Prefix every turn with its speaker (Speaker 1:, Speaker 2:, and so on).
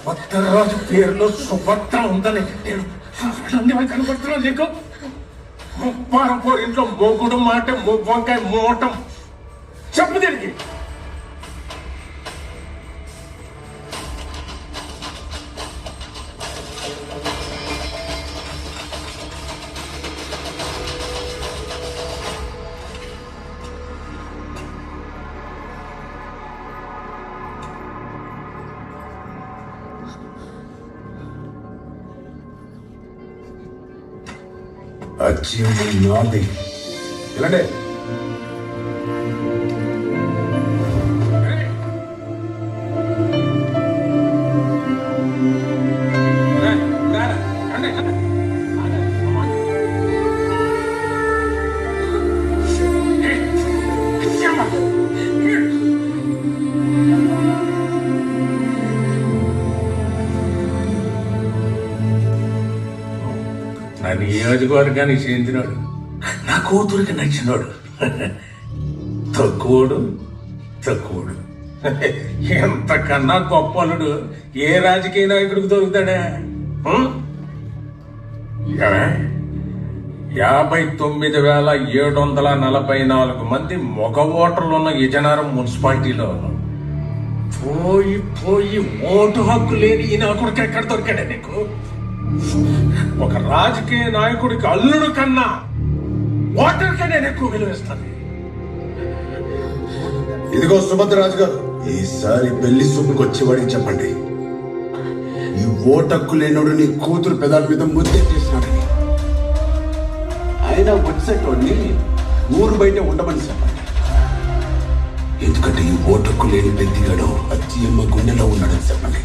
Speaker 1: సుభద్రరాజు పేరులో సుభద్ర ఉందని నేను కనపడుతున్నా నీకు. ముప్పారపోరింట్లో మొగుడు మాట మువ్వంకాయ మోటం చెప్పు దీనికి.
Speaker 2: నాది ఇలాంటే
Speaker 1: నా నియోజకవర్గానికి చెందినాడు, నా కూతురికి నచ్చినాడు. తక్కువడు ఎంతకన్నా గొప్పలుడు ఏ రాజకీయ నాయకుడికి దొరుకుతాడా? 59,744 మంది మగ ఓటర్లున్న విజయనగరం మున్సిపాలిటీలో పోయి ఓటు హక్కు లేని ఈ నాయకుడికి ఎక్కడ దొరికాడా నీకు? ఒక రాజకీయ నాయకుడికి అల్లుడు కన్నా ఓటర్కే నేను ఎక్కువ విలువిస్తాను.
Speaker 2: ఇదిగో సుభద్రరాజు గారు, ఈసారి పెళ్లి సూపుకి వచ్చేవాడికి చెప్పండి, ఈ ఓటక్కు లేనోడు నీ కూతురు పెదాల మీద ముద్దెట్టేసినాడని. ఆయన వచ్చేటోడిని ఊరు బయట ఉండమని చెప్పండి. ఎందుకంటే ఈ ఓటక్కు లేని పెద్దిగాడు అచ్చియమ్మ గుండెలో ఉన్నాడని చెప్పండి.